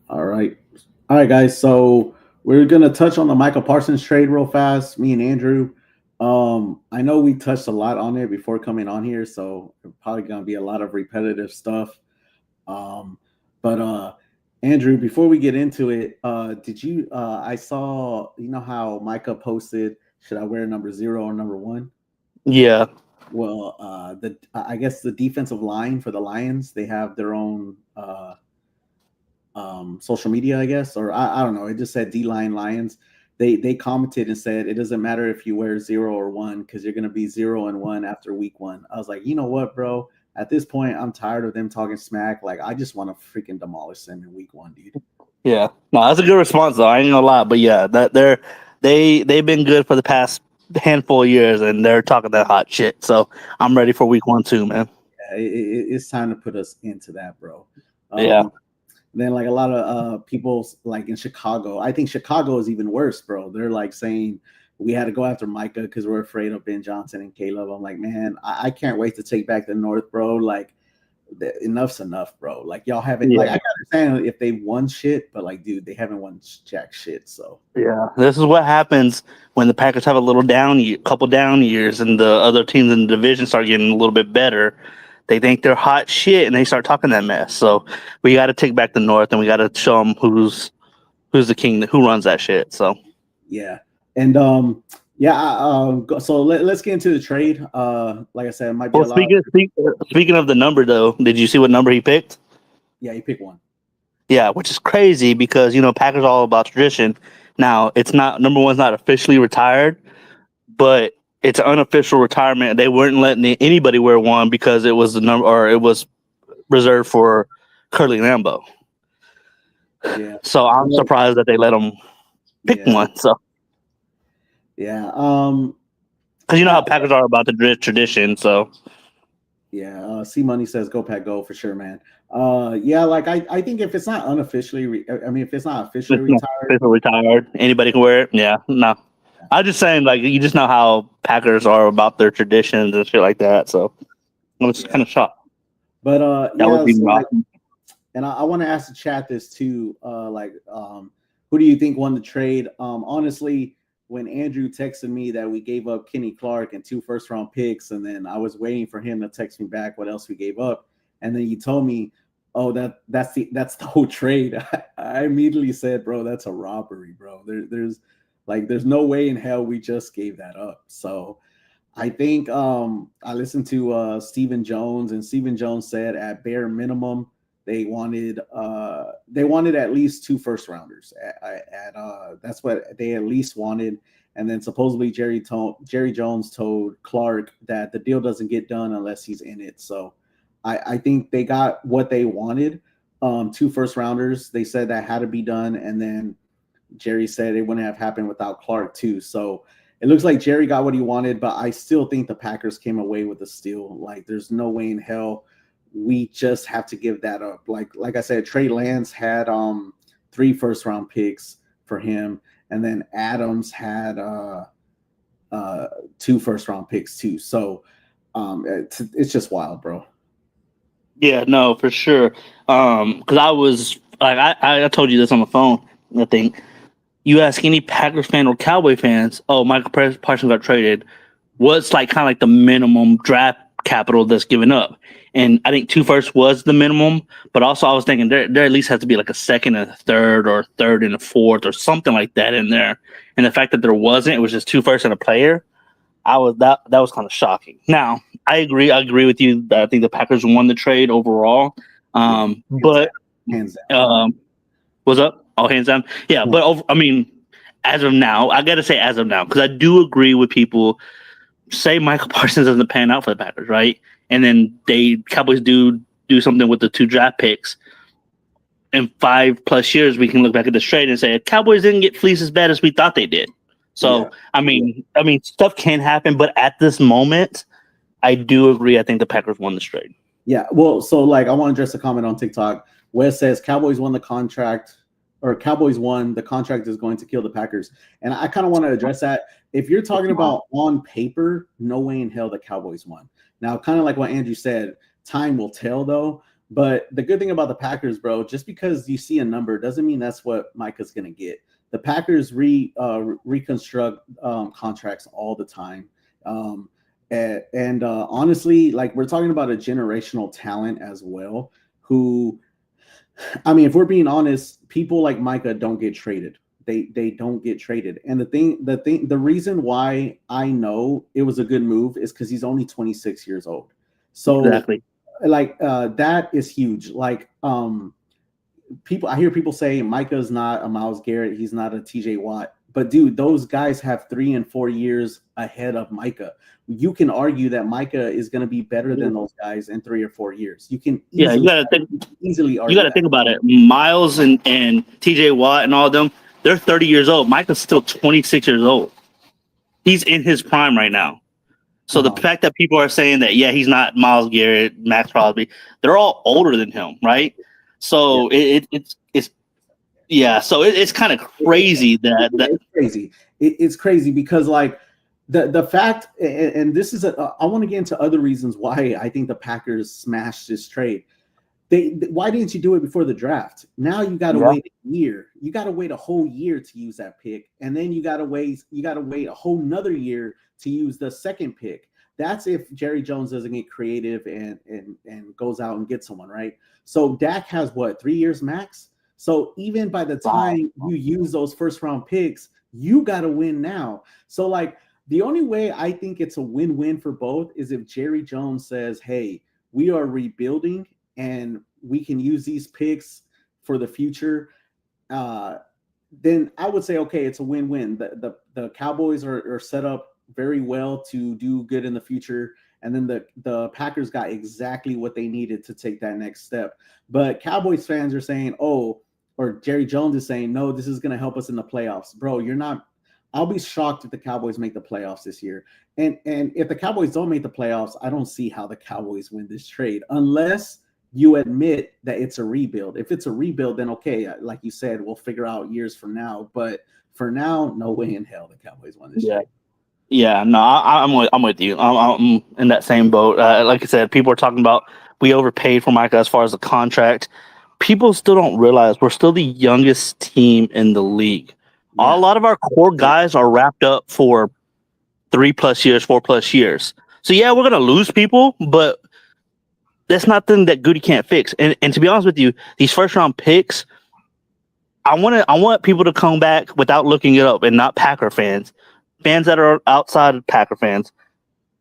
All right. All right, guys. So we're gonna touch on the Michael Parsons trade real fast. Me and Andrew. I know we touched a lot on it before coming on here, so probably gonna be a lot of repetitive stuff. Um, but Andrew, before we get into it, did you? I saw how Micah posted. Should I wear number 0 or number 1? Yeah. Well, the I guess the defensive line for the Lions, they have their own social media, I guess, or I don't know. It just said D Line Lions. They commented and said it doesn't matter if you wear 0 or 1 because you're gonna be 0 and 1 after week 1. I was like, you know what, bro? At this point, I'm tired of them talking smack. Like, I just want to freaking demolish them in week 1, dude. Yeah. No, that's a good response though. I ain't gonna lie, but yeah, that they've been good for the past handful of years, and they're talking that hot shit. So I'm ready for week 1 too, man. Yeah, it's time to put us into that, bro. Yeah. Um, then like a lot of people like in Chicago, I think Chicago is even worse, bro. They're like saying we had to go after Micah because we're afraid of Ben Johnson and Caleb. I'm like, man, I can't wait to take back the North, bro. Like, enough's enough, bro. Like, y'all haven't, like, Yeah. I can understand if they won shit, but like, dude, they haven't won jack shit. So Yeah. This is what happens when the Packers have a little couple down years, and the other teams in the division start getting a little bit better. They think they're hot shit, and they start talking that mess. So we got to take back the North, and we got to show them who's the king, who runs that shit. So yeah, and yeah, so let's get into the trade. Like I said, it might be well, a lot. speaking of the number though, did you see what number he picked? Yeah, you pick one. Yeah, which is crazy because Packers are all about tradition. Now it's not number one's not officially retired, but it's an unofficial retirement. They weren't letting anybody wear one because it was the number or it was reserved for Curly Lambeau. Yeah, So I'm surprised that they let him pick yeah, one. So yeah. because you know I, how Packers are about the tradition. So Yeah, C Money says go Pack Go for sure, man. Yeah, like I think if it's not unofficially, I mean, if it's not officially it's not retired, officially retired. Anybody can wear it. Yeah, no. I'm just saying, like you just know how Packers are about their traditions and shit like that. So I was yeah. kind of shocked. But That was yeah, even so like, awesome. and I want to ask the chat this too. Who do you think won the trade? Honestly, when Andrew texted me that we gave up Kenny Clark and 2 first-round picks, and then I was waiting for him to text me back what else we gave up, and then you told me, "Oh, that's the whole trade." I immediately said, "Bro, that's a robbery, bro. There's no way in hell we just gave that up." So I think I listened to Stephen Jones, and Stephen Jones said at bare minimum they wanted at least 2 first rounders. That's what they at least wanted. And then supposedly Jerry Jones told Clark that the deal doesn't get done unless he's in it. So I think they got what they wanted. 2 first rounders. They said that had to be done, and then Jerry said it wouldn't have happened without Clark too. So it looks like Jerry got what he wanted, but I still think the Packers came away with a steal. Like, there's no way in hell we just have to give that up. Like I said, Trey Lance had 3 first-round picks for him, and then Adams had 2 first-round picks too. So it's just wild, bro. Yeah, no, for sure. Because I was like, I told you this on the phone. I think you ask any Packers fan or Cowboy fans, oh, Parsons got traded. What's like kind of like the minimum draft capital that's given up? And I think 2 firsts was the minimum, but also I was thinking there at least has to be like a second and a third, or a third and a fourth, or something like that in there. And the fact that there wasn't, it was just 2 firsts and a player. That was kind of shocking. Now I agree with you that I think the Packers won the trade overall. Yeah, hands down, But hands down. um, what's up? All hands down. Yeah, Yeah, but I mean, as of now, I gotta say as of now because I do agree with people. Say Michael Parsons doesn't pan out for the Packers, right? And then they Cowboys do something with the 2 draft picks. In 5+ years, we can look back at this trade and say Cowboys didn't get fleeced as bad as we thought they did. yeah, So I mean, stuff can happen, but at this moment, I do agree. I think the Packers won this trade. yeah. Well, so like I want to address a comment on TikTok. Wes says Cowboys won the contract, or Cowboys won the contract is going to kill the Packers, and I kind of want to address that. If you're talking about on paper, no way in hell the Cowboys won. Now, kind of like what Andrew said, time will tell though. But the good thing about the Packers, bro, just because you see a number doesn't mean that's what Micah's going to get. The Packers reconstruct contracts all the time. And honestly, like we're talking about a generational talent as well, who, I mean, if we're being honest, people like Micah don't get traded. They don't get traded. And the reason why I know it was a good move is because he's only 26 years old. So Exactly. like that is huge. Like I hear people say Micah's not a Myles Garrett, he's not a TJ Watt. But dude, those guys have 3 and 4 years ahead of Micah. You can argue that Micah is going to be better than those guys in 3 or 4 years. You can easily, you gotta think. Easily argue. You got to think about it. Miles and TJ Watt and all of them, they're 30 years old. Micah's still 26 years old. He's in his prime right now. So the fact that people are saying that, yeah, he's not Myles Garrett, Max Crosby, they're all older than him, right? So it's kind of crazy that it's crazy. It's crazy because like the fact, and this is I want to get into other reasons why I think the Packers smashed this trade. Why didn't you do it before the draft? Now you got to wait a year. You got to wait a whole year to use that pick, and then you got to wait a whole nother year to use the second pick. That's if Jerry Jones doesn't get creative and goes out and gets someone, right? So Dak has what, 3 years max? So even by the time you use those first round picks, you got to win now. So like the only way I think it's a win-win for both is if Jerry Jones says, "Hey, we are rebuilding and we can use these picks for the future," then I would say, okay, it's a win-win. The Cowboys are set up very well to do good in the future. And then the Packers got exactly what they needed to take that next step. But Cowboys fans are saying, or Jerry Jones is saying, no, this is going to help us in the playoffs. Bro, you're not. I'll be shocked if the Cowboys make the playoffs this year. And if the Cowboys don't make the playoffs, I don't see how the Cowboys win this trade unless you admit that it's a rebuild. If it's a rebuild, then okay, like you said, we'll figure out years from now. But for now, no way in hell the Cowboys won this trade. Yeah, no, I'm with you. I'm in that same boat. Like I said, people are talking about we overpaid for Micah as far as the contract. People still don't realize we're still the youngest team in the league. Yeah. A lot of our core guys are wrapped up for 3+ years, 4+ years. So yeah, we're gonna lose people, but that's nothing that Goody can't fix. And to be honest with you, these first round picks, I want people to come back without looking it up and not Packer fans that are outside of Packer fans.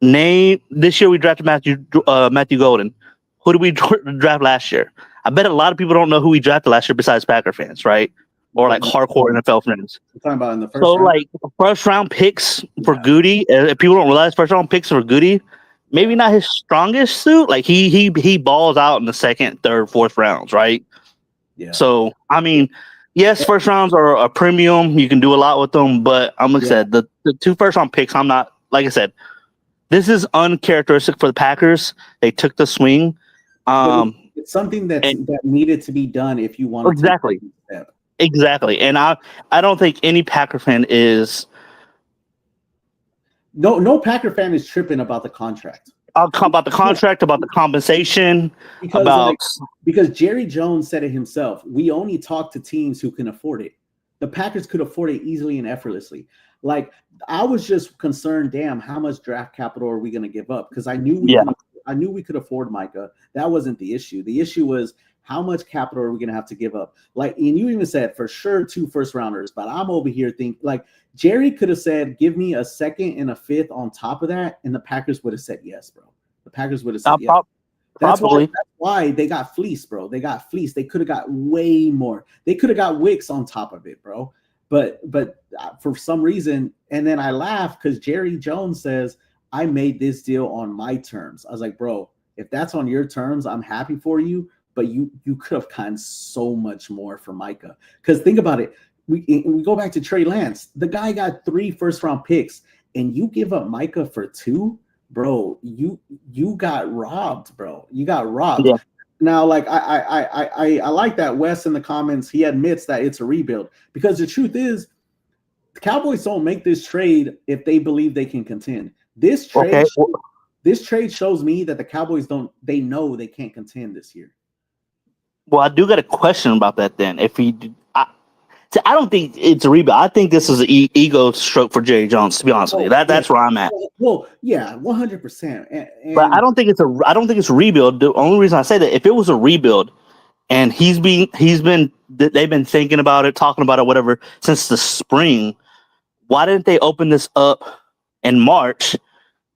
Name this year we drafted Matthew Golden. Who did we draft last year? I bet a lot of people don't know who we drafted last year besides Packer fans, right? Or like hardcore NFL fans. You're talking about in the first round? Like first round picks for Goody. If people don't realize first round picks for Goody, maybe not his strongest suit. Like he balls out in the second, third, fourth rounds, right? Yeah. So I mean, yes, first rounds are a premium. You can do a lot with them, but I'm like I said, the 2 first round picks, I'm not, like I said, this is uncharacteristic for the Packers. They took the swing. It's something that needed to be done if you want to take the step. Exactly. And I don't think any Packer fan is. No Packer fan is tripping about the contract. About the contract, about the compensation, because Jerry Jones said it himself. We only talk to teams who can afford it. The Packers could afford it easily and effortlessly. Like I was just concerned, damn, how much draft capital are we going to give up? Because I knew we could afford Micah. That wasn't the issue. The issue was how much capital are we going to have to give up? Like, and you even said for sure 2 first rounders, but I'm over here thinking like Jerry could have said, give me a second and a fifth on top of that, and the Packers would have said yes, bro. The Packers would have said yes. That's why they got fleeced, bro. They got fleeced. They could have got way more. They could have got Wicks on top of it, bro. But for some reason, and then I laugh because Jerry Jones says, I made this deal on my terms. I was like, bro, if that's on your terms, I'm happy for you. But you could have gotten so much more for Micah. Because think about it. We go back to Trey Lance. The guy got 3 first-round picks, and you give up Micah for 2, bro. You got robbed, bro. You got robbed. Yeah. Now, like I like that Wes in the comments. He admits that it's a rebuild because the truth is, the Cowboys don't make this trade if they believe they can contend. This trade shows me that the Cowboys don't. They know they can't contend this year. Well, I do got a question about that. Then, if he, I don't think it's a rebuild. I think this is an ego stroke for Jerry Jones. To be honest with you, Oh yeah, that's where I'm at. well yeah, 100%. But I And don't think it's a. I don't think it's a rebuild. The only reason I say that, if it was a rebuild, and they've been thinking about it, talking about it, whatever, since the spring. Why didn't they open this up in March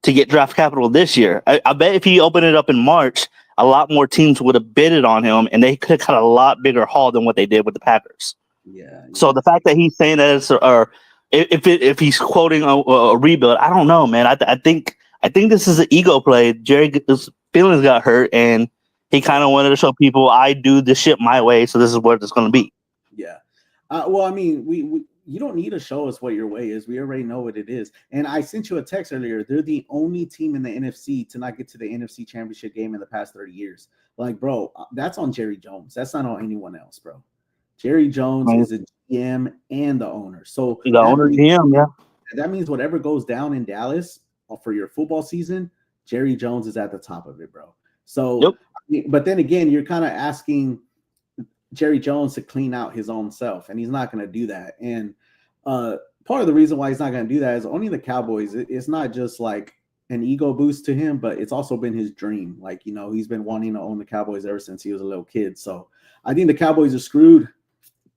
to get draft capital this year? I bet if he opened it up in March, a lot more teams would have bidded on him, and they could have got a lot bigger haul than what they did with the Packers. yeah, So the fact that he's saying that it's, or if he's quoting a rebuild, I don't know, man. I think this is an ego play. Jerry's feelings got hurt, and he kind of wanted to show people I do this shit my way, so this is what it's going to be. yeah. Well, I mean, we you don't need to show us what your way is. We already know what it is. And I sent you a text earlier. They're the only team in the NFC to not get to the NFC Championship game in the past 30 years. Like, bro, that's on Jerry Jones. That's not on anyone else, bro. Jerry Jones is a GM and the owner. So The owner GM, yeah. that means whatever goes down in Dallas for your football season, Jerry Jones is at the top of it, bro. So, Yep. but then again, you're kind of asking Jerry Jones to clean out his own self, and he's not going to do that. And part of the reason why he's not going to do that is only the Cowboys. It's not just like an ego boost to him, but it's also been his dream. Like, you know, he's been wanting to own the Cowboys ever since he was a little kid. So I think the Cowboys are screwed,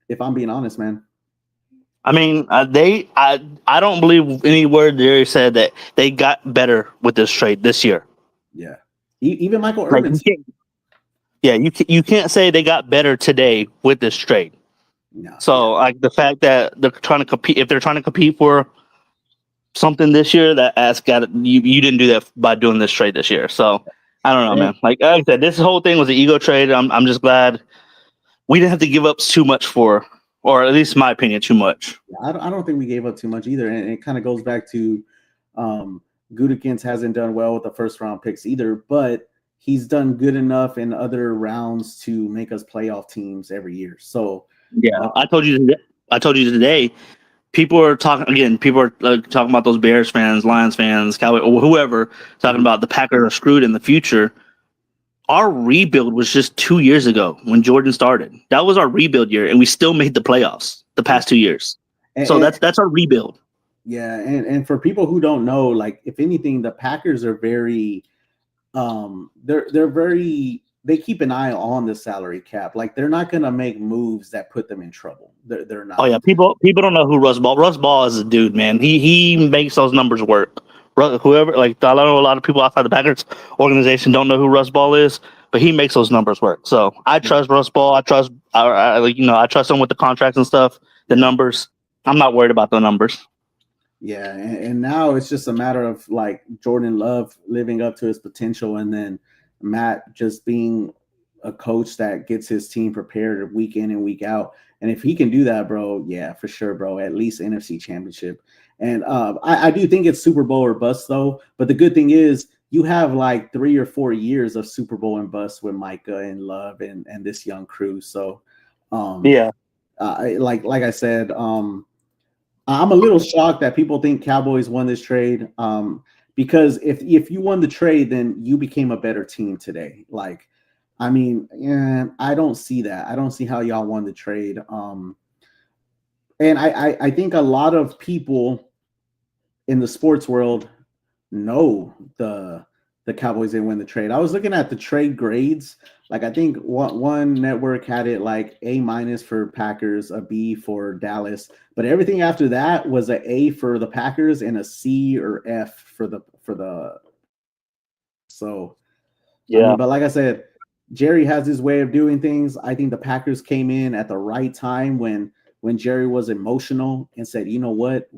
if I'm being honest, man. I mean, I don't believe any word Jerry said that they got better with this trade this year. Yeah, even Michael Like, Irvin. you can't say they got better today with this trade. No, So, like, the fact that they're trying to compete, if they're trying to compete for something this year, you didn't do that by doing this trade this year. So I don't know, man. Like I said, this whole thing was an ego trade. I'm just glad we didn't have to give up too much for, or at least in my opinion, too much. I don't think we gave up too much either, and it kind of goes back to Gutekunst hasn't done well with the first round picks either, but he's done good enough in other rounds to make us playoff teams every year. So yeah, I told you today. People are talking again. People are talking about those Bears fans, Lions fans, Cowboy, or whoever, talking about the Packers are screwed in the future. Our rebuild was just 2 years ago when Jordan started. That was our rebuild year, and we still made the playoffs the past 2 years. So that's our rebuild. Yeah, and for people who don't know, like, if anything, the Packers are very they're very, they keep an eye on the salary cap. Like, they're not gonna make moves that put them in trouble. They're not. Oh yeah, people don't know who Russ Ball. Russ Ball is a dude, man. He makes those numbers work. Whoever, like, I know a lot of people outside the Packers organization don't know who Russ Ball is, but he makes those numbers work. So I trust Russ Ball. I trust I trust him with the contracts and stuff, the numbers. I'm not worried about the numbers. Yeah, and now it's just a matter of, like, Jordan Love living up to his potential, and then Matt just being a coach that gets his team prepared week in and week out. And if he can do that, bro, yeah, for sure, bro, at least NFC Championship. And I do think it's Super Bowl or bust, though. But the good thing is you have like 3 or 4 years of Super Bowl and bust with Micah and Love and this young crew. So, Yeah. like I said, I'm a little shocked that people think Cowboys won this trade. Because if you won the trade, then you became a better team today. Like, I mean, yeah, I don't see that. I don't see how y'all won the trade. And I think a lot of people in the sports world know the Cowboys didn't win the trade. I was looking at the trade grades. Like, I think one network had it like A- for Packers, a B for Dallas, but everything after that was an A for the Packers and a C or F for the. So, yeah. I mean, but like I said, Jerry has his way of doing things. I think the Packers came in at the right time when Jerry was emotional and said, you know what,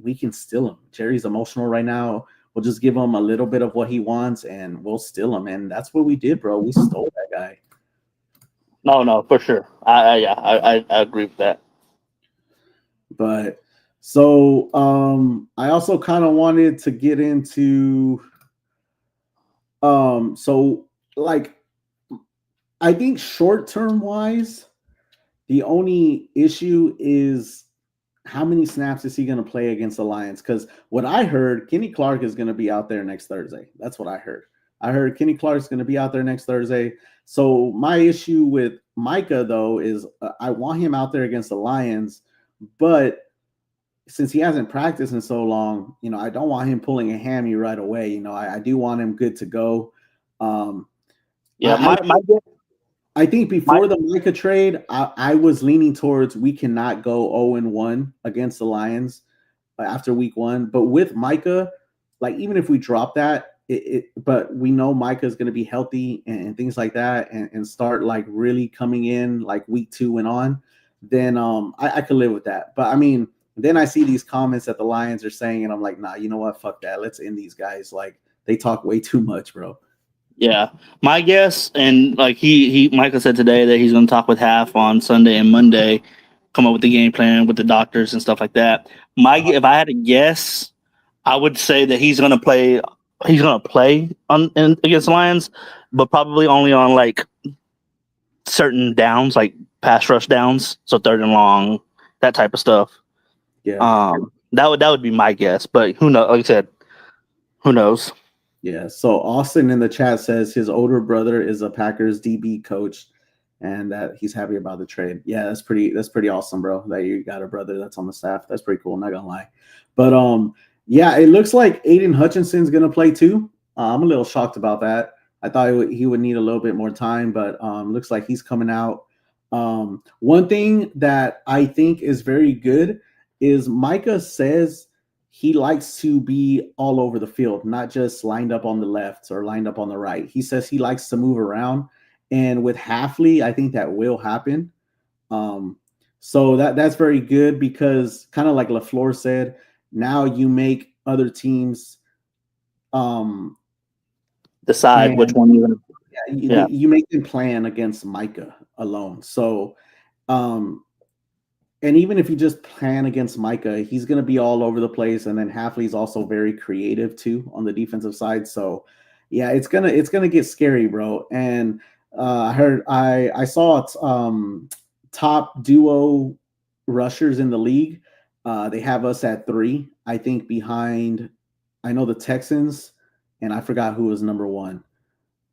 we can steal him. Jerry's emotional right now. We'll just give him a little bit of what he wants, and we'll steal him. And that's what we did, bro. We stole that guy. No, for sure. I agree with that. But so I also kind of wanted to get into so, like, I think short-term wise, the only issue is how many snaps is he going to play against the Lions? Because what I heard, Kenny Clark is going to be out there next Thursday. That's what I heard. I heard Kenny Clark is going to be out there next Thursday. So my issue with Micah though is I want him out there against the Lions, but since he hasn't practiced in so long, I don't want him pulling a hammy right away. I do want him good to go. Yeah, I, I think my before the Micah trade, I was leaning towards we cannot go 0-1 against the Lions after week 1. But with Micah, like even if we drop that, but we know Micah is going to be healthy and things like that, and start like really coming in like week 2 and on, then I could live with that. But I mean, then I see these comments that the Lions are saying, and I'm like, nah, you know what? Fuck that. Let's end these guys. Like they talk way too much, bro. Yeah, my guess, and like Michael said today that he's going to talk with Half on Sunday and Monday, come up with the game plan with the doctors and stuff like that. If I had to guess, I would say that he's going to play. He's going to play against the Lions, but probably only on like certain downs, like pass rush downs, so 3rd and long, that type of stuff. Yeah. That would be my guess, but who knows? Like I said, who knows? Yeah. So Austin in the chat says his older brother is a Packers DB coach, and that he's happy about the trade. Yeah, that's pretty awesome, bro. That you got a brother that's on the staff. That's pretty cool. I'm not gonna lie. But yeah, it looks like Aiden Hutchinson's gonna play too. I'm a little shocked about that. I thought he would need a little bit more time, but looks like he's coming out. One thing that I think is very good is Micah says he likes to be all over the field, not just lined up on the left or lined up on the right. He says he likes to move around. And with Halfley, I think that will happen. So that's very good because kind of like LaFleur said, now you make other teams decide which one you're going to. You make them plan against Micah alone. So and even if you just plan against Micah, he's going to be all over the place. And then Halfley's also very creative too on the defensive side. So yeah, it's gonna get scary, bro. And I saw top duo rushers in the league. They have us at 3, I think, behind. I know the Texans, and I forgot who was number 1.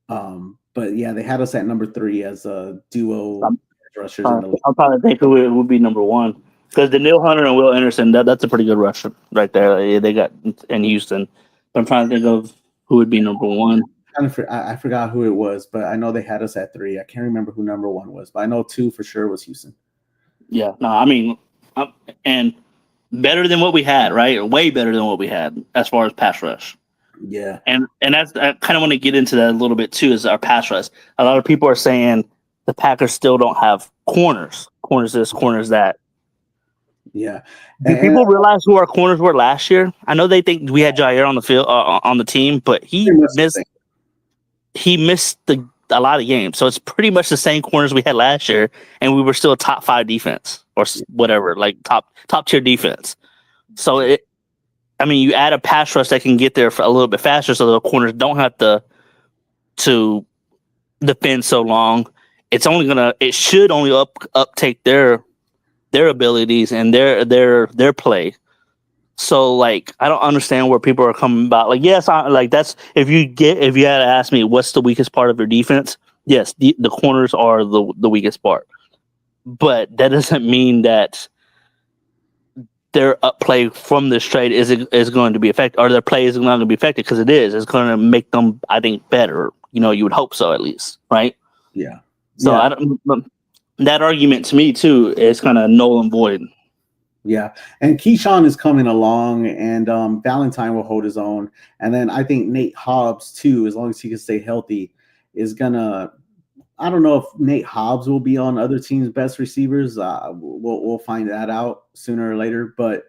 But yeah, they had us at number 3 as a duo rushers in the league. I'm trying to think who would be number 1 because Daniil Hunter and Will Anderson, that's a pretty good rusher right there. They got in Houston. But I'm trying to think of who would be number 1. I forgot who it was, but I know they had us at 3. I can't remember who number 1 was, but I know 2 for sure was Houston. Yeah, no, I mean, and better than what we had, right? Way better than what we had as far as pass rush. Yeah, and that's I kind of want to get into that a little bit too. Is our pass rush? A lot of people are saying the Packers still don't have corners this, corners that. Yeah. Do people realize who our corners were last year? I know they think we had Jair on the field on the team, but he missed a lot of games. So it's pretty much the same corners we had last year, and we were still a top 5 defense or whatever, like top tier defense. So you add a pass rush that can get there for a little bit faster, so the corners don't have to defend so long. It should only uptake their abilities and their play. So like I don't understand where people are coming about. Like yes, that's if you had to ask me what's the weakest part of your defense, yes, the corners are the weakest part. But that doesn't mean that their play from this trade is going to be affected, or their play is not going to be affected, because it is. It's going to make them, I think, better. You would hope so, at least, right? Yeah. So that argument to me too is kind of null and void. Yeah, and Keyshawn is coming along, and Valentine will hold his own, and then I think Nate Hobbs too, as long as he can stay healthy, is gonna. I don't know if Nate Hobbs will be on other teams' best receivers. We'll find that out sooner or later. But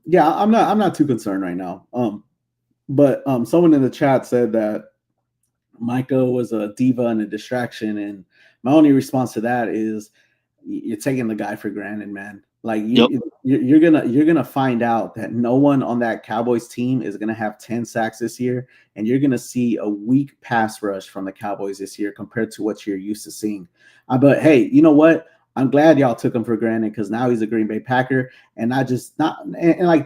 yeah, I'm not too concerned right now. But someone in the chat said that Micah was a diva and a distraction, and my only response to that is you're taking the guy for granted, man. Like you're gonna find out that no one on that Cowboys team is gonna have 10 sacks this year, and you're gonna see a weak pass rush from the Cowboys this year compared to what you're used to seeing. But hey, you know what? I'm glad y'all took him for granted, because now he's a Green Bay Packer, and like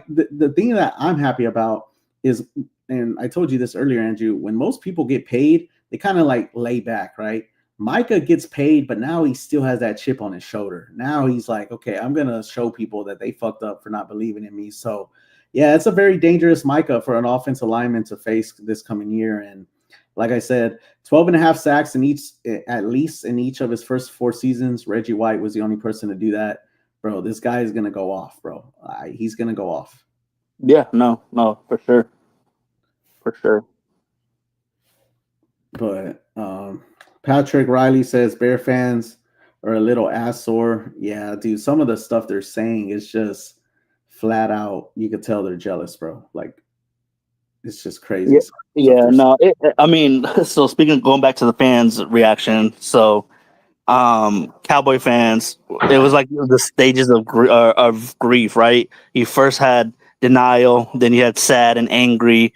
the thing that I'm happy about is, and I told you this earlier, Andrew, when most people get paid, they kind of like lay back, right? Micah gets paid, but now he still has that chip on his shoulder. Now he's like, okay, I'm gonna show people that they fucked up for not believing in me. So, yeah, it's a very dangerous Micah for an offensive lineman to face this coming year. And like I said, 12 and a half sacks in each, at least in each of his first 4 seasons. Reggie White was the only person to do that. Bro, this guy is gonna go off, bro. He's gonna go off. Yeah, no, for sure, for sure. But Patrick Riley says Bear fans are a little ass sore. Yeah, dude, some of the stuff they're saying is just flat out. You could tell they're jealous, bro. Like, it's just crazy. Yeah, yeah, no. I mean, so speaking, going back to the fans' reaction, so Cowboy fans, it was like the stages of grief, right? You first had denial, then you had sad and angry.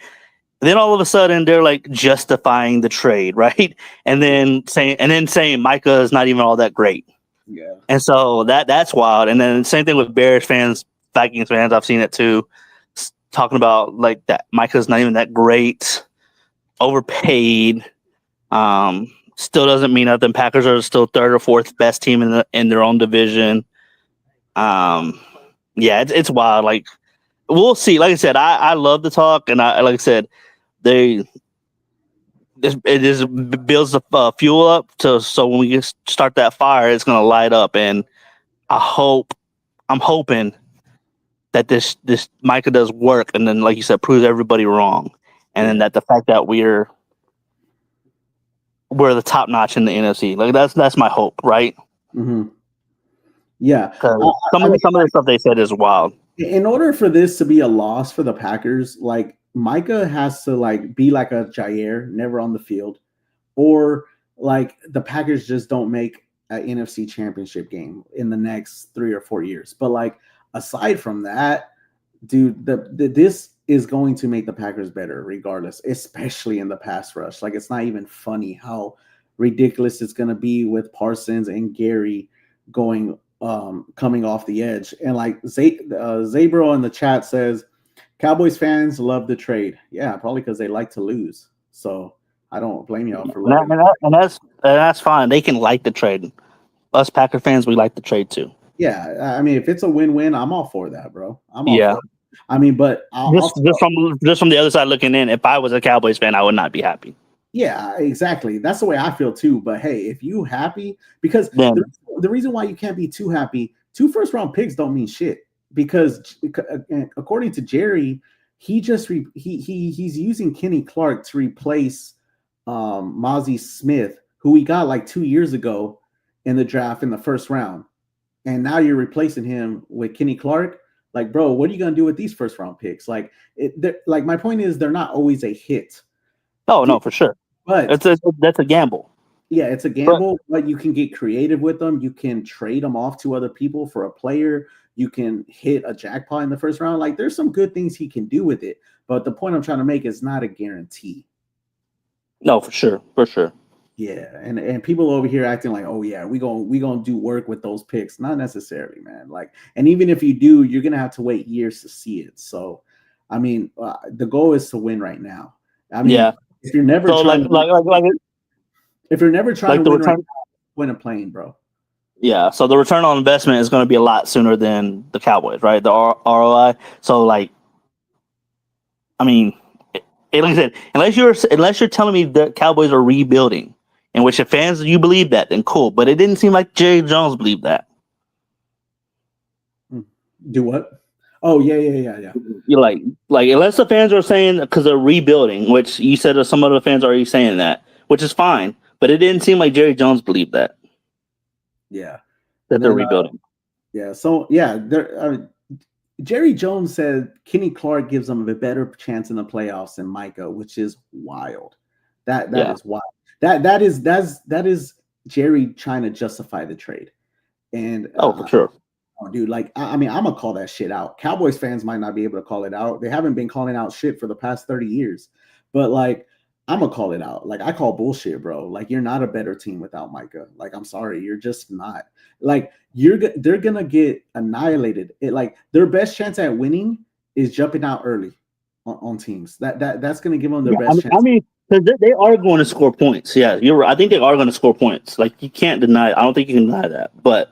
Then all of a sudden they're like justifying the trade, right? And then saying Micah is not even all that great. Yeah. And so that's wild. And then same thing with Bears fans, Vikings fans, I've seen it too, talking about like that Micah's not even that great, overpaid. Still doesn't mean nothing. Packers are still third or fourth best team in their own division. Yeah, it's wild. Like, we'll see. Like I said, I love the talk, and like I said, it just builds the fuel up so when we start that fire, it's gonna light up. And I'm hoping that this Micah does work, and then like you said, proves everybody wrong, and then that the fact that we're the top notch in the NFC, like that's my hope, right? Mm-hmm. Yeah, some of the stuff they said is wild. In order for this to be a loss for the Packers, like Micah has to like be like a Jair, never on the field, or like the Packers just don't make an NFC Championship game in the next 3 or 4 years. But like aside from that, dude, this is going to make the Packers better regardless, especially in the pass rush. Like, it's not even funny how ridiculous it's going to be with Parsons and Gary going coming off the edge. And like Zabro in the chat says, Cowboys fans love the trade. Yeah, probably because they like to lose. So I don't blame y'all for loving it. And that's fine. They can like the trade. Us Packer fans, we like the trade too. Yeah, I mean, if it's a win-win, I'm all for that, bro. I'm all for it. I mean, but just from the other side looking in, if I was a Cowboys fan, I would not be happy. Yeah, exactly. That's the way I feel too. But hey, if you happy, because the reason why you can't be too happy, 2 first-round picks don't mean shit. Because according to Jerry, he's using Kenny Clark to replace Mozzie Smith, who he got like 2 years ago in the draft in the first round. And now you're replacing him with Kenny Clark. Like, bro, what are you gonna do with these first round picks? Like, my point is, they're not always a hit. Oh, no, for sure. But that's a gamble. Yeah, it's a gamble, but you can get creative with them. You can trade them off to other people for a player. You can hit a jackpot in the first round. Like, there's some good things he can do with it. But the point I'm trying to make is not a guarantee. No, for sure. Yeah, and people over here acting like, oh yeah, we gonna do work with those picks. Not necessarily, man. Like, and even if you do, you're gonna have to wait years to see it. So, I mean, the goal is to win right now. I mean, if you're never if you're never trying to win right now, win a plane, bro. Yeah, so the return on investment is going to be a lot sooner than the Cowboys, right? The ROI. So, like, I mean, like I said, unless you're telling me the Cowboys are rebuilding, in which if fans you believe that, then cool. But it didn't seem like Jerry Jones believed that. Do what? Oh yeah. You're like unless the fans are saying because they're rebuilding, which you said that some of the fans are already saying that, which is fine. But it didn't seem like Jerry Jones believed that. Yeah, that they're rebuilding. Yeah. So yeah, Jerry Jones said Kenny Clark gives them a better chance in the playoffs than Micah, which is wild. That is wild. That is Jerry trying to justify the trade. And for sure. Dude, like, I mean, I'm gonna call that shit out. Cowboys fans might not be able to call it out. They haven't been calling out shit for the past 30 years. But like, I'm gonna call it out. Like, I call bullshit, bro. Like, you're not a better team without Micah. Like, I'm sorry, you're just not. Like, they're gonna get annihilated. Like, their best chance at winning is jumping out early on teams. That's gonna give them their best chance. They are going to score points. Yeah, you're right. I think they are going to score points. Like you can't deny. I don't think you can deny that. But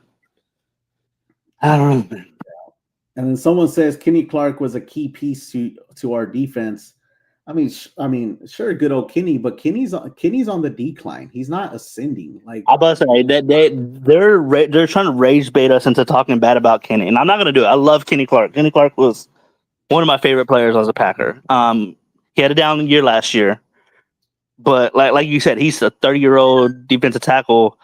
I don't know, man. And then someone says Kenny Clark was a key piece to our defense. Sure, good old Kenny, but Kenny's on the decline. He's not ascending. Like, I'm about to say that they're trying to rage bait us into talking bad about Kenny, and I'm not going to do it. I love Kenny Clark. Kenny Clark was one of my favorite players as a Packer. He had a down year last year, but like you said, he's a 30-year-old defensive tackle.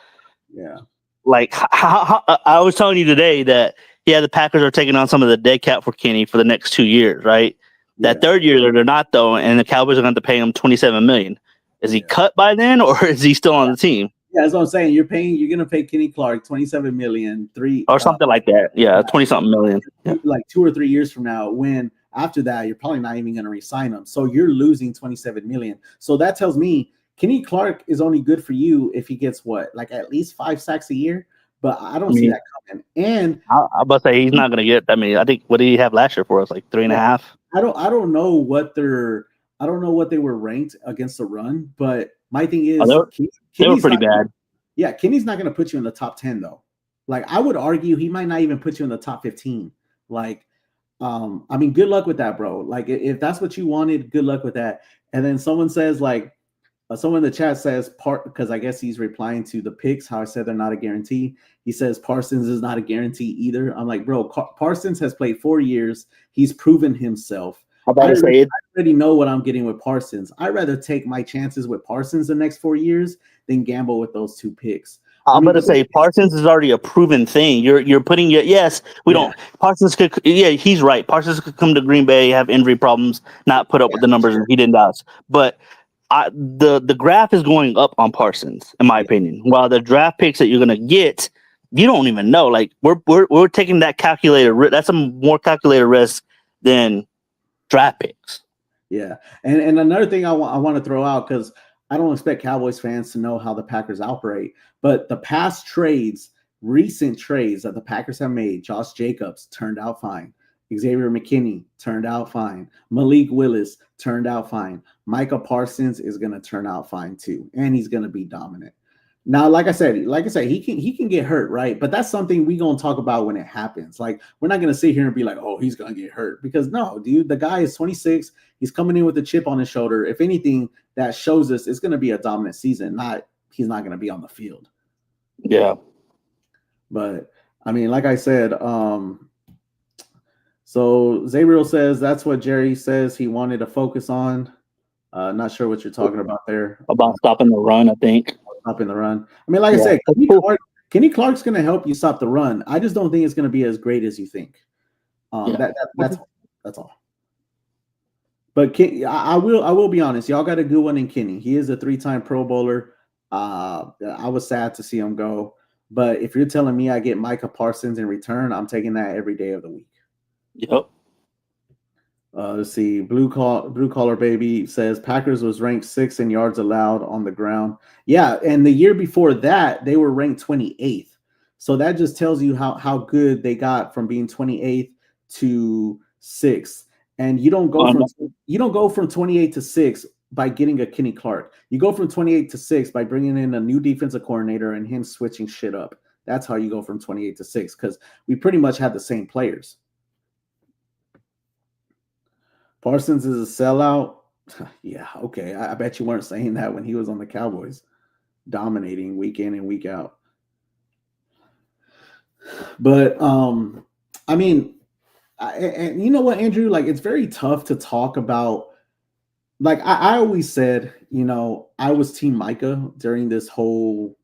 yeah, Like how I was telling you today that the Packers are taking on some of the dead cap for Kenny for the next 2 years, right? yeah, That third year they're not though, and the Cowboys are going to pay him $27 million. Is he cut by then, or is he still on the team? yeah. That's what I'm saying. You're gonna pay Kenny Clark 27 million, Or something like that? Yeah, 20-something million. Yeah. like 2 or 3 years from now. When after that, you're probably not even gonna re-sign him. So you're losing 27 million. So that tells me Kenny Clark is only good for you if he gets what, like at least 5 sacks a year. But I don't see that coming. And I'm about to say he's not going to get. I mean, I think what did he have last year for us? Like 3.5. I don't know what they were ranked against the run, but my thing is they were pretty bad. Yeah, Kenny's not going to put you in the top 10 though. Like I would argue he might not even put you in the top 15. Like, good luck with that, bro. Like if that's what you wanted, good luck with that. And then someone says like, someone in the chat says because I guess he's replying to the picks, how I said they're not a guarantee. He says Parsons is not a guarantee either. I'm like, bro, Parsons has played 4 years. He's proven himself. I already know what I'm getting with Parsons. I'd rather take my chances with Parsons the next 4 years than gamble with those 2 picks. I'm going to say Parsons is already a proven thing. You're putting it. Yes, we don't. Parsons could. Yeah, he's right. Parsons could come to Green Bay, have injury problems, not put up with the numbers he did in Dallas. But the graph is going up on Parsons, in my opinion. While the draft picks that you're going to get, you don't even know. Like we're taking that calculated. That's a more calculated risk than draft picks. Yeah, and another thing I want to throw out, because I don't expect Cowboys fans to know how the Packers operate, but the past recent trades that the Packers have made, Josh Jacobs turned out fine. Xavier McKinney turned out fine. Malik Willis turned out fine. Micah Parsons is going to turn out fine too, and he's going to be dominant. Now, like I said, he can get hurt, right? But that's something we're going to talk about when it happens. Like, we're not going to sit here and be like, oh, he's going to get hurt. Because no, dude, the guy is 26. He's coming in with a chip on his shoulder. If anything, that shows us it's going to be a dominant season. He's not going to be on the field. Yeah. But, like I said, so Zabriel says that's what Jerry says he wanted to focus on. Not sure what you're talking about there. About stopping the run, I think. Stopping the run. Like I said, Kenny Clark's going to help you stop the run. I just don't think it's going to be as great as you think. That's all. But I will be honest. Y'all got a good one in Kenny. He is a 3-time Pro Bowler. I was sad to see him go. But if you're telling me I get Micah Parsons in return, I'm taking that every day of the week. Yep. Let's see. Blue collar baby says Packers was ranked 6th in yards allowed on the ground. Yeah, and the year before that they were ranked 28th. So that just tells you how good they got from being 28th to 6th. And you don't go from 28 to 6 by getting a Kenny Clark. You go from 28 to 6 by bringing in a new defensive coordinator and him switching shit up. That's how you go from 28 to 6, because we pretty much had the same players. Parsons is a sellout. Yeah, okay. I bet you weren't saying that when he was on the Cowboys, dominating week in and week out. But and you know what, Andrew? Like, it's very tough to talk about. Like I always said, I was Team Micah during this whole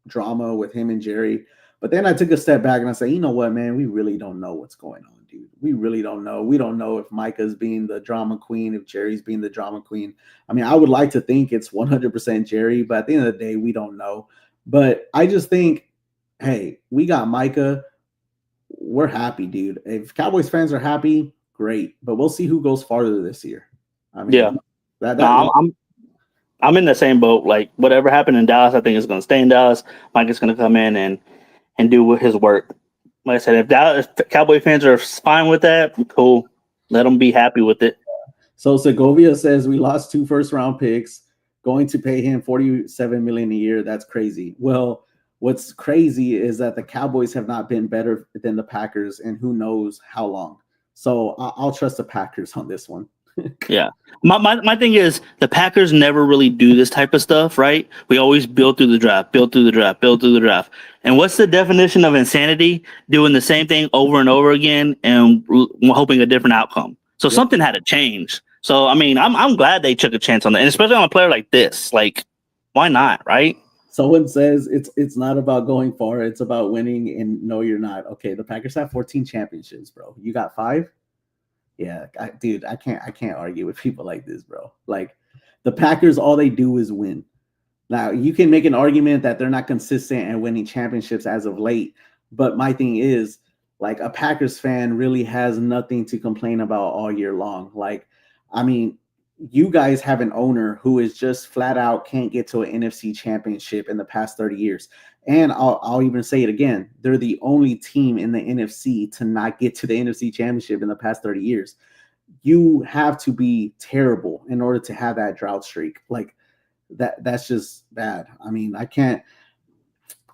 drama with him and Jerry. But then I took a step back and I said, you know what, man? We really don't know what's going on, dude. We really don't know. We don't know if Micah's being the drama queen, if Jerry's being the drama queen. I would like to think it's 100% Jerry, but at the end of the day, we don't know. But I just think, hey, we got Micah. We're happy, dude. If Cowboys fans are happy, great. But we'll see who goes farther this year. Yeah. I'm in the same boat. Like, whatever happened in Dallas, I think is going to stay in Dallas. Micah's going to come in and do his work. Like I said, if Cowboy fans are fine with that, cool. Let them be happy with it. So Segovia says we lost 2 first-round picks. going to pay him 47 million a year. That's crazy. Well, what's crazy is that the Cowboys have not been better than the Packers, and who knows how long. So I'll trust the Packers on this one. Yeah. My thing is the Packers never really do this type of stuff, right? We always build through the draft, build through the draft, build through the draft. And what's the definition of insanity? Doing the same thing over and over again and hoping a different outcome. So something had to change. So I mean, I'm glad they took a chance on that, and especially on a player like this. Like, why not, right? Someone says it's not about going far, it's about winning, and no, you're not. Okay, the Packers have 14 championships, bro. You got 5? Yeah, dude, I can't argue with people like this, bro. Like the Packers, all they do is win. Now you can make an argument that they're not consistent and winning championships as of late, but my thing is, like, a Packers fan really has nothing to complain about all year long. Like, I mean, you guys have an owner who is just flat out can't get to an NFC championship in the past 30 years. And I'll even say it again. They're the only team in the NFC to not get to the NFC championship in the past 30 years. You have to be terrible in order to have that drought streak. Like that's just bad. I mean, I can't.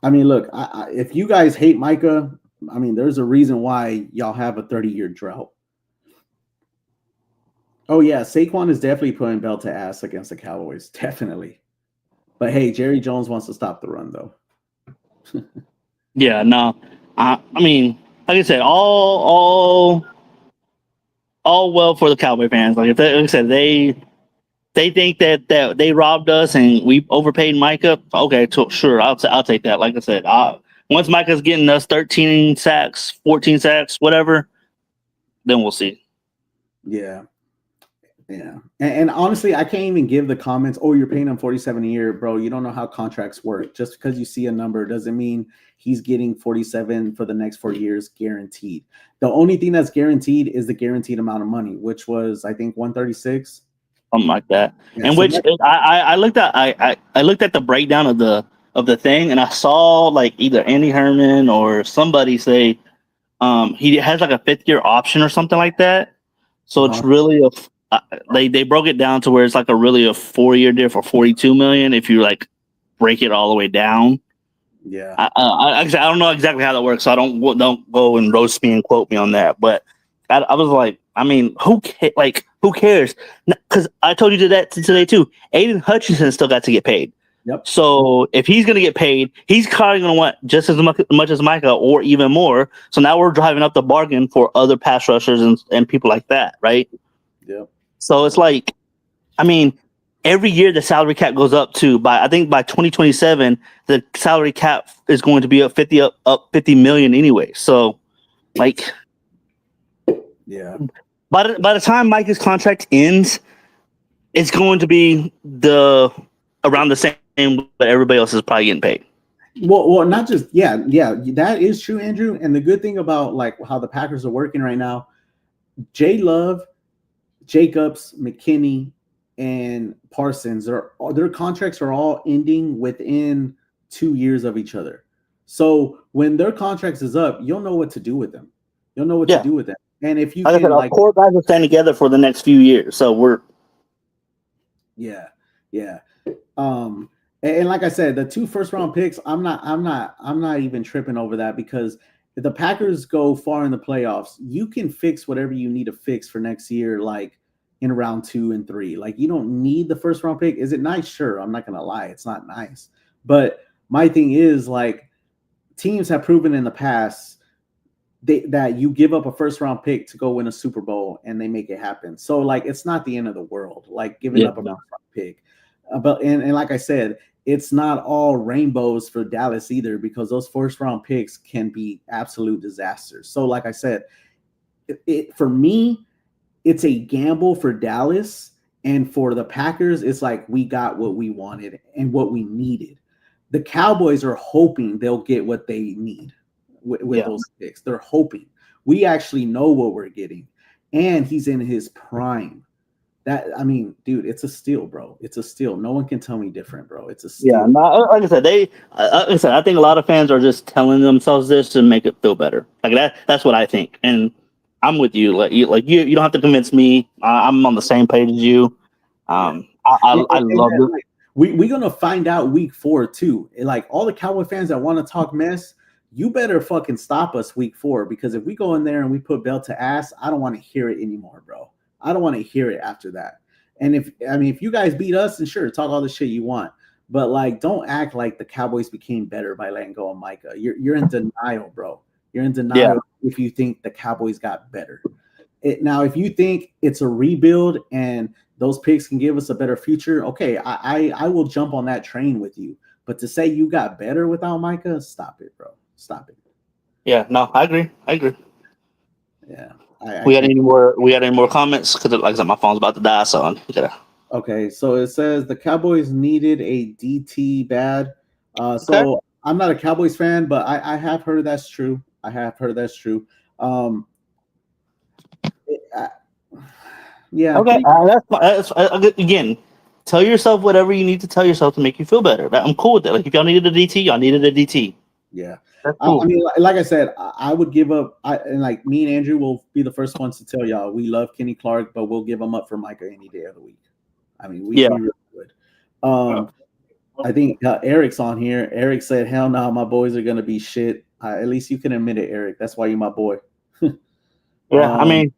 I mean, look, if you guys hate Micah, I mean, there's a reason why y'all have a 30-year drought. Oh, yeah, Saquon is definitely putting belt to ass against the Cowboys. Definitely. But, hey, Jerry Jones wants to stop the run, though. Yeah, no. I mean, like I said, all well for the Cowboy fans. Like I said, they think that they robbed us and we overpaid Micah. Okay, sure, I'll take that. Like I said, once Micah's getting us 13 sacks, 14 sacks, whatever, then we'll see. Yeah. Yeah. And honestly, I can't even give the comments, oh, you're paying him 47 a year, bro. You don't know how contracts work. Just because you see a number doesn't mean he's getting 47 for the next 4 years guaranteed. The only thing that's guaranteed is the guaranteed amount of money, which was, I think, 136. Something like that. Yeah, and so which I looked at I looked at the breakdown of the thing, and I saw like either Andy Herman or somebody say he has like a 5th-year option or something like that. So it's really they broke it down to where it's like a 4-year deal for 42 million if you like break it all the way down. Yeah, I don't know exactly how that works, so I don't go and roast me and quote me on that. But I was like, I mean, who cares? Because I told you today too. Aiden Hutchinson still got to get paid. Yep. So if he's going to get paid, he's probably going to want just as much as Micah or even more. So now we're driving up the bargain for other pass rushers and people like that, right? Yep. So it's like, I mean, every year the salary cap goes up I think by 2027 the salary cap is going to be up 50 million anyway. So like, yeah. By the time Micah's contract ends, it's going to be around the same, but everybody else is probably getting paid. Well, not just yeah, that is true, Andrew. And the good thing about like how the Packers are working right now, J. Love, Jacobs, McKinney, and Parsons their contracts are all ending within 2 years of each other. So when their contracts is up, you'll know what to do with them. You'll know what to do with them. And if you like can, our core guys will stand together for the next few years, so we're yeah. And like I said, the 2 first-round picks, I'm not even tripping over that, because if the Packers go far in the playoffs, you can fix whatever you need to fix for next year, like in round 2 and 3. Like, you don't need the first-round pick. Is it nice? Sure, I'm not gonna lie, it's not nice. But my thing is, like, teams have proven in the past that you give up a first-round pick to go win a Super Bowl and they make it happen. So, like, it's not the end of the world, like giving up a first-round pick. But like I said, it's not all rainbows for Dallas either, because those first-round picks can be absolute disasters. So, like I said, for me, it's a gamble for Dallas, and for the Packers, it's like we got what we wanted and what we needed. The Cowboys are hoping they'll get what they need with those picks. They're hoping. We actually know what we're getting, and he's in his prime. That, I mean, dude, it's a steal, bro. It's a steal. No one can tell me different, bro. It's a steal. Yeah, like I said, I think a lot of fans are just telling themselves this to make it feel better. Like that's what I think, and I'm with you. You don't have to convince me. I'm on the same page as you. I love it. we're gonna find out week 4 too. Like all the Cowboy fans that want to talk mess, you better fucking stop us week 4, because if we go in there and we put belt to ass, I don't want to hear it anymore, bro. I don't want to hear it after that. And if you guys beat us, then sure, talk all the shit you want. But like, don't act like the Cowboys became better by letting go of Micah. You're in denial, bro. You're in denial if you think the Cowboys got better. Now, if you think it's a rebuild and those picks can give us a better future, okay, I will jump on that train with you. But to say you got better without Micah, stop it, bro. Stop it. Yeah, no, I agree. Yeah. We got any more comments? Because like I said, my phone's about to die, so I'm gonna. Okay, so it says the Cowboys needed a DT bad. So I'm not a Cowboys fan, but I have heard that's true. Yeah. Okay. That's again. Tell yourself whatever you need to tell yourself to make you feel better. I'm cool with that. Like if y'all needed a DT, y'all needed a DT. Yeah. That's cool. I mean, like I said, I would give up. And like me and Andrew will be the first ones to tell y'all we love Kenny Clark, but we'll give him up for Micah any day of the week. I mean, we really would. I think Eric's on here. Eric said, "Hell no, my boys are gonna be shit." At least you can admit it, Eric. That's why you're my boy. Yeah, I mean,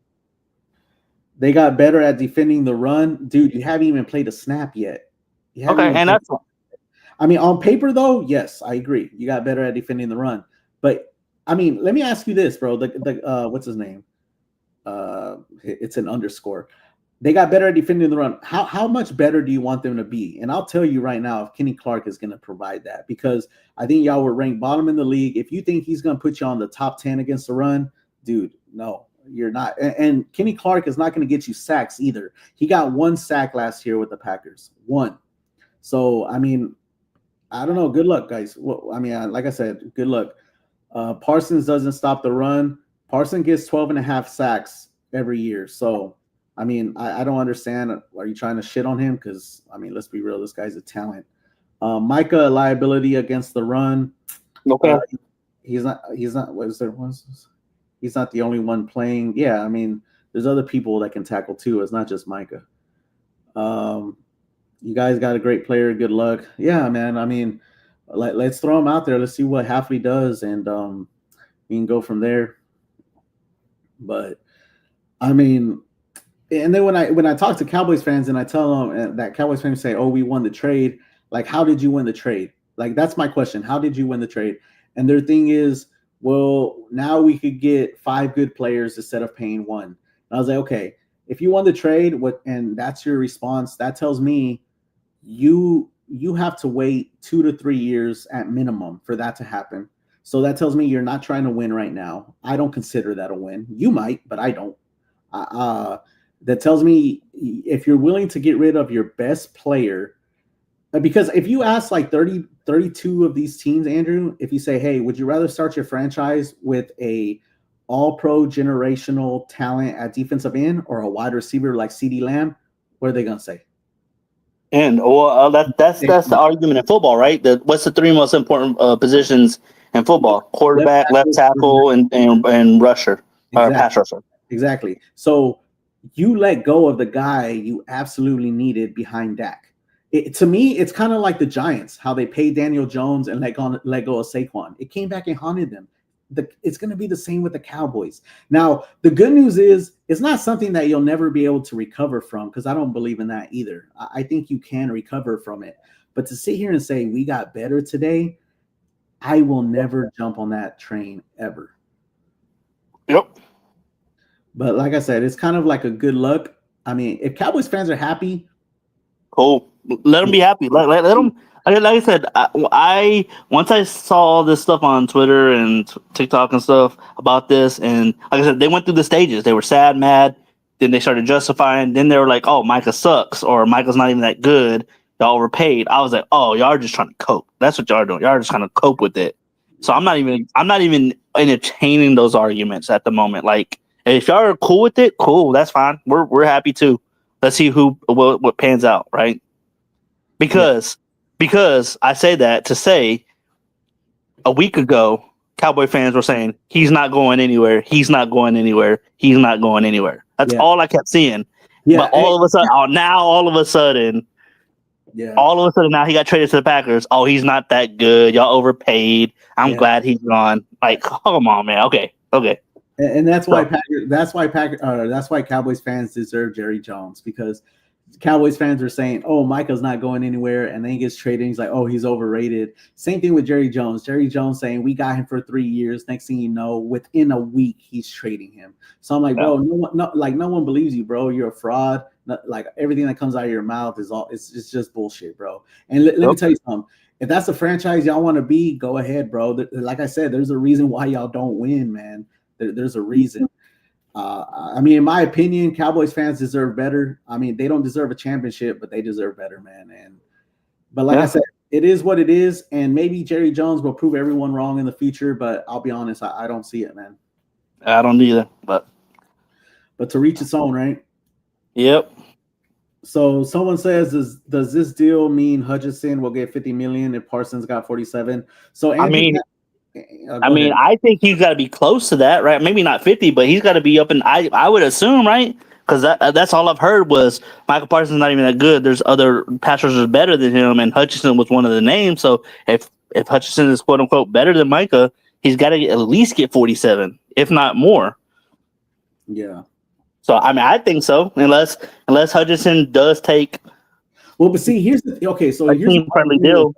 they got better at defending the run, dude. You haven't even played a snap yet. Okay, and that's. I mean, on paper though, yes, I agree. You got better at defending the run, but I mean, let me ask you this, bro. The what's his name? It's an underscore. They got better at defending the run. How much better do you want them to be? And I'll tell you right now, if Kenny Clark is going to provide that, because I think y'all were ranked bottom in the league. If you think he's going to put you on the top 10 against the run, dude, no, you're not. And Kenny Clark is not going to get you sacks either. He got 1 sack last year with the Packers. 1. So, I mean, I don't know. Good luck, guys. Well, I mean, like I said, good luck. Parsons doesn't stop the run. Parsons gets 12.5 sacks every year. So, I mean, I don't understand. Are you trying to shit on him? Because, I mean, let's be real. This guy's a talent. Micah, liability against the run. Okay. He's not, what is there? He's not the only one playing. Yeah, I mean, there's other people that can tackle too. It's not just Micah. You guys got a great player. Good luck. Yeah, man. I mean, let's throw him out there. Let's see what Halfley does, and we can go from there. But, I mean, and then when I talk to Cowboys fans and I tell them that Cowboys fans say, "Oh, we won the trade." Like, how did you win the trade? Like, that's my question. How did you win the trade? And their thing is, well, now we could get 5 good players instead of paying 1. And I was like, okay, if you won the trade, and that's your response, that tells me you have to wait 2 to 3 years at minimum for that to happen. So that tells me you're not trying to win right now. I don't consider that a win. You might, but I don't. That tells me if you're willing to get rid of your best player, because if you ask like 32 of these teams, Andrew, if you say, hey, would you rather start your franchise with a all-pro generational talent at defensive end or a wide receiver like CeeDee Lamb, what are they going to say? And that's the argument in football, right? What's the 3 most important positions in football? Quarterback, left tackle, and rusher, or pass rusher. Exactly. So you let go of the guy you absolutely needed behind Dak. To me, it's kind of like the Giants, how they paid Daniel Jones and let go of Saquon. It came back and haunted them. It's going to be the same with the Cowboys. Now, the good news is it's not something that you'll never be able to recover from, because I don't believe in that either. I think you can recover from it. But to sit here and say we got better today, I will never jump on that train ever. Yep. But like I said, it's kind of like a good luck. I mean, if Cowboys fans are happy, cool. Let them be happy. Let them. Like I said, I once I saw all this stuff on Twitter and TikTok and stuff about this, and like I said, they went through the stages. They were sad, mad. Then they started justifying. Then they were like, "Oh, Micah sucks," or "Micah's not even that good. Y'all overpaid." I was like, "Oh, y'all are just trying to cope. That's what y'all are doing. Y'all are just trying to cope with it." So I'm not even entertaining those arguments at the moment. Like, if y'all are cool with it, cool. That's fine. We're happy too. Let's see what pans out, right? Because I say that to say a week ago, Cowboy fans were saying he's not going anywhere. He's not going anywhere. He's not going anywhere. That's all I kept seeing. Yeah, but all of a sudden, Yeah. All of a sudden now he got traded to the Packers. Oh, he's not that good. Y'all overpaid. I'm glad he's gone. Like, come on, man. Okay. And that's why that's why Cowboys fans deserve Jerry Jones, because Cowboys fans are saying, "Oh, Micah's not going anywhere," and then he gets traded. And he's like, "Oh, he's overrated." Same thing with Jerry Jones. Jerry Jones saying, "We got him for 3 years." Next thing you know, within a week, he's trading him. So I'm like, bro, no one believes you, bro. You're a fraud. Like everything that comes out of your mouth is it's just bullshit, bro. And let me tell you something. If that's the franchise y'all want to be, go ahead, bro. Like I said, there's a reason why y'all don't win, man. There's a reason. I mean, in my opinion, Cowboys fans deserve better. I mean, they don't deserve a championship, but they deserve better, man. But like I said, it is what it is, and maybe Jerry Jones will prove everyone wrong in the future. But I'll be honest, I don't see it, man. I don't either. But to reach its own, right? Yep. So someone says, does this deal mean Hutchinson will get $50 million if Parsons got 47? So Andrew, I think he's got to be close to that, right? Maybe not 50, but he's got to be up in. I would assume, right? Because that's all I've heard was Micah Parsons not even that good. There's other pass rushers better than him, and Hutchinson was one of the names. So if Hutchinson is quote unquote better than Micah, he's got to at least get 47, if not more. Yeah. So I mean, I think so, unless Hutchinson does take. Well, but see, here's the team-friendly deal.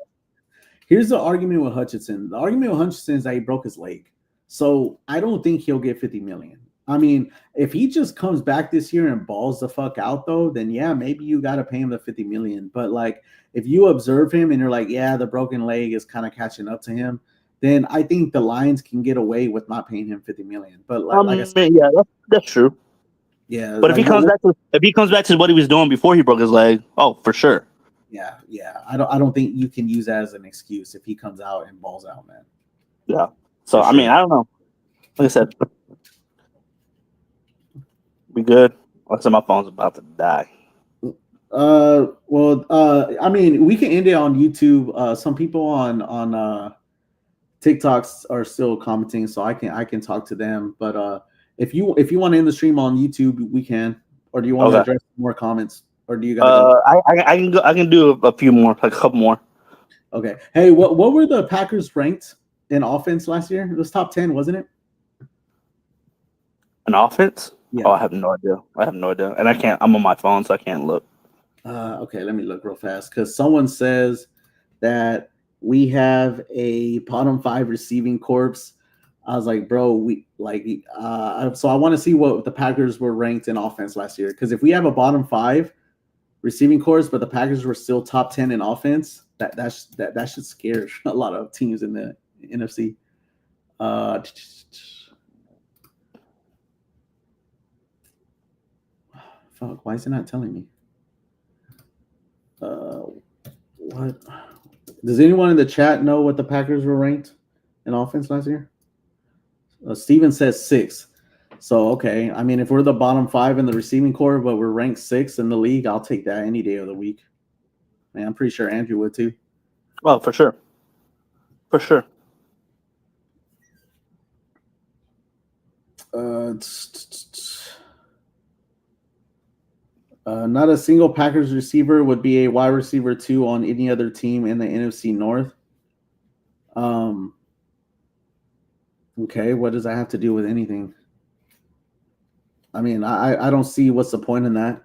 Here's the argument with Hutchinson. The argument with Hutchinson is that he broke his leg. So I don't think he'll get $50 million. I mean, if he just comes back this year and balls the fuck out, though, then yeah, maybe you got to pay him the $50 million. But like, if you observe him and you're like, yeah, the broken leg is kind of catching up to him, then I think the Lions can get away with not paying him $50 million. But like I said, yeah, that's true. Yeah, but if he comes back to what he was doing before he broke his leg, oh, for sure. Yeah. I don't think you can use that as an excuse if he comes out and balls out, man. Yeah. So I mean, I don't know. Like I said, we good. Like I said, my phone's about to die. I mean, we can end it on YouTube. Some people on TikToks are still commenting, so I can talk to them. But if you want to end the stream on YouTube, we can. Or do you want to address more comments? Or do you gotta go? I can go. I can do a few more, like a couple more. Okay. Hey, what were the Packers ranked in offense last year? It was top 10, wasn't it? An offense? Yeah. Oh, I have no idea. And I can't. I'm on my phone, so I can't look. Okay, let me look real fast because someone says that we have a bottom 5 receiving corps. I was like, bro, so I want to see what the Packers were ranked in offense last year, because if we have a bottom 5 receiving corps, but the Packers were still top 10 in offense, that should scare a lot of teams in the NFC. Fuck, why is it not telling me? What? Does anyone in the chat know what the Packers were ranked in offense last year? Steven says 6. So, okay. I mean, if we're the bottom 5 in the receiving corps, but we're ranked 6 in the league, I'll take that any day of the week. Man, I'm pretty sure Andrew would too. Oh, for sure. For sure. Not a single Packers receiver would be a wide receiver 2 on any other team in the NFC North. Okay, what does that have to do with anything? I mean, I don't see what's the point in that.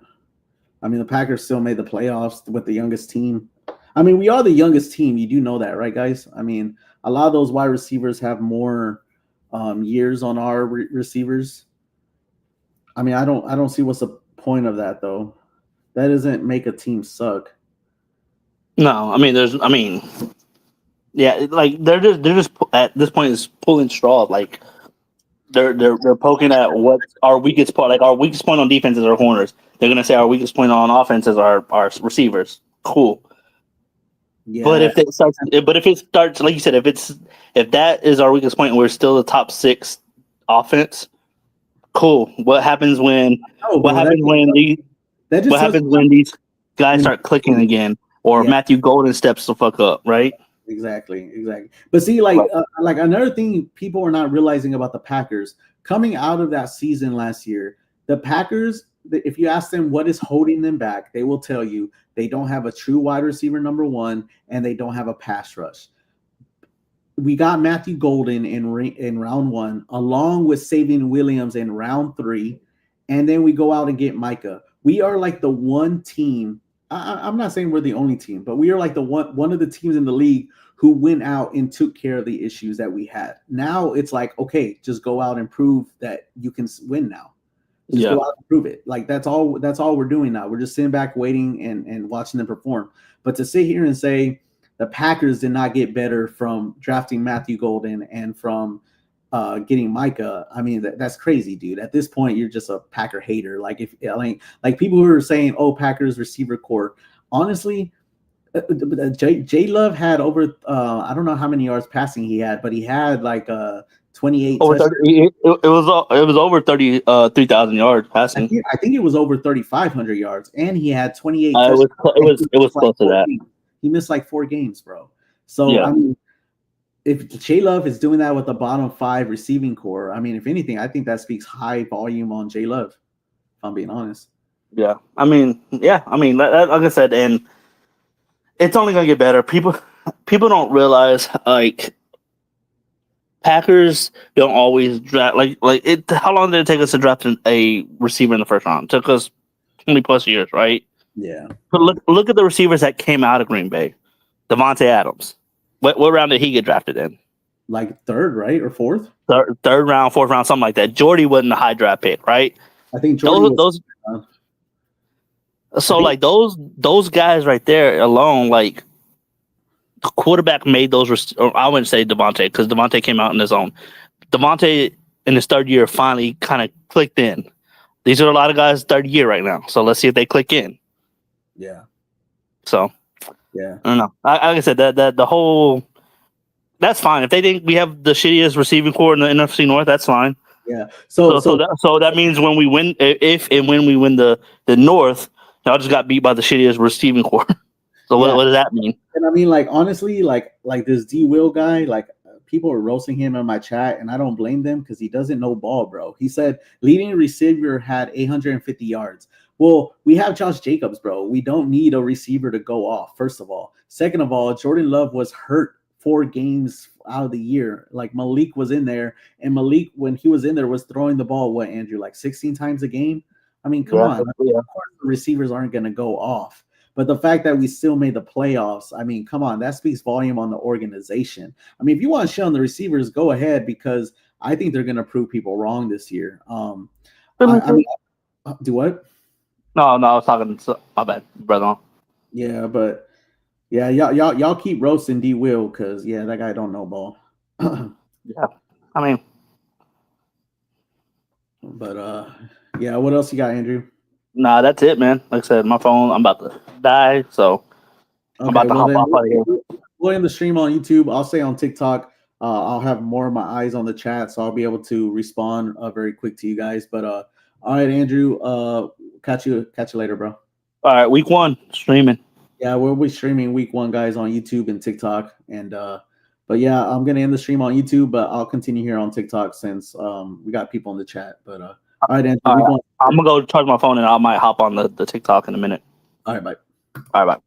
I mean, the Packers still made the playoffs with the youngest team. I mean, we are the youngest team. You do know that, right, guys? I mean, a lot of those wide receivers have more years on our receivers. I mean, I don't see what's the point of that, though. That doesn't make a team suck. No, I mean, yeah, like they're just at this point is pulling straws. Like they're poking at what our weakest point. Like our weakest point on defense is our corners. They're gonna say our weakest point on offense is our receivers. Cool. Yeah. But if it starts, like you said, if that is our weakest point and we're still the top 6 offense, cool. What happens when these guys start clicking again, or Matthew Golden steps the fuck up, right? Exactly. But see, like another thing people are not realizing about the Packers coming out of that season last year, The Packers, if you ask them what is holding them back, they will tell you they don't have a true wide receiver number one, and they don't have a pass rush. We got Matthew Golden in round one, along with Savion Williams in round three, and then we go out and get Micah. We are like the one team. I'm not saying we're the only team, but we are like the one of the teams in the league who went out and took care of the issues that we had. Now it's like, okay, just go out and prove that you can win now. Just go out and prove it. Like that's all we're doing now. We're just sitting back waiting and watching them perform. But to sit here and say the Packers did not get better from drafting Matthew Golden and from getting Micah, I mean that's crazy, dude. At this point, you're just a Packer hater. Like if like people who are saying, "Oh, Packers receiver core," honestly, J Love had over I don't know how many yards passing he had, but he had like 28. Over 30, it was over 3,000 yards passing. I think it was over 3,500 yards, and he had 28. It was close to that. He missed like 4 games, bro. So I mean, if J Love is doing that with the bottom 5 receiving core, I mean, if anything, I think that speaks high volume on J Love. If I'm being honest. Yeah, I mean, like I said, and it's only gonna get better. People don't realize like Packers don't always draft like it. How long did it take us to draft a receiver in the first round? It took us 20+ years, right? Yeah. But look at the receivers that came out of Green Bay. Devontae Adams. What round did he get drafted in? Like 3rd, right, or 4th? Third round, 4th round, something like that. Jordy wasn't a high draft pick, right? I think Jordy those guys right there alone, like the quarterback made those. Or I wouldn't say Devontae because Devontae came out in his own. Devontae in his 3rd year finally kind of clicked in. These are a lot of guys' 3rd year right now, so let's see if they click in. Yeah. So. Yeah. I don't know. Like I said, that the whole that's fine. If they think we have the shittiest receiving core in the NFC North, that's fine. Yeah. So that means when we win, if and when we win the North, y'all just got beat by the shittiest receiving core. So what does that mean? And I mean, like honestly, like this D Will guy, like people are roasting him in my chat, and I don't blame them because he doesn't know ball, bro. He said leading receiver had 850 yards. Well, we have Josh Jacobs, bro. We don't need a receiver to go off, first of all. Second of all, Jordan Love was hurt 4 games out of the year. Like Malik was in there, and Malik, when he was in there, was throwing the ball, what, Andrew, like 16 times a game? I mean, come on. Of course the receivers aren't going to go off. But the fact that we still made the playoffs, I mean, come on, that speaks volume on the organization. I mean, if you want to shit on the receivers, go ahead, because I think they're going to prove people wrong this year. I mean, do what? No, I was talking. My bad, brother. Yeah, but yeah, y'all keep roasting D Will because that guy don't know ball. Yeah, I mean, but yeah, what else you got, Andrew? Nah, that's it, man. Like I said, my phone, I'm about to die, so I'm about to hop off out of here. We'll end the stream on YouTube. I'll say on TikTok. I'll have more of my eyes on the chat, so I'll be able to respond very quick to you guys. But all right, Andrew. Catch you later, bro. All right, week 1 streaming. Yeah, we'll be streaming week 1, guys, on YouTube and TikTok. And but yeah, I'm gonna end the stream on YouTube, but I'll continue here on TikTok since we got people in the chat. But all right, Andrew. I'm gonna go charge my phone and I might hop on the TikTok in a minute. All right, bye. All right, bye.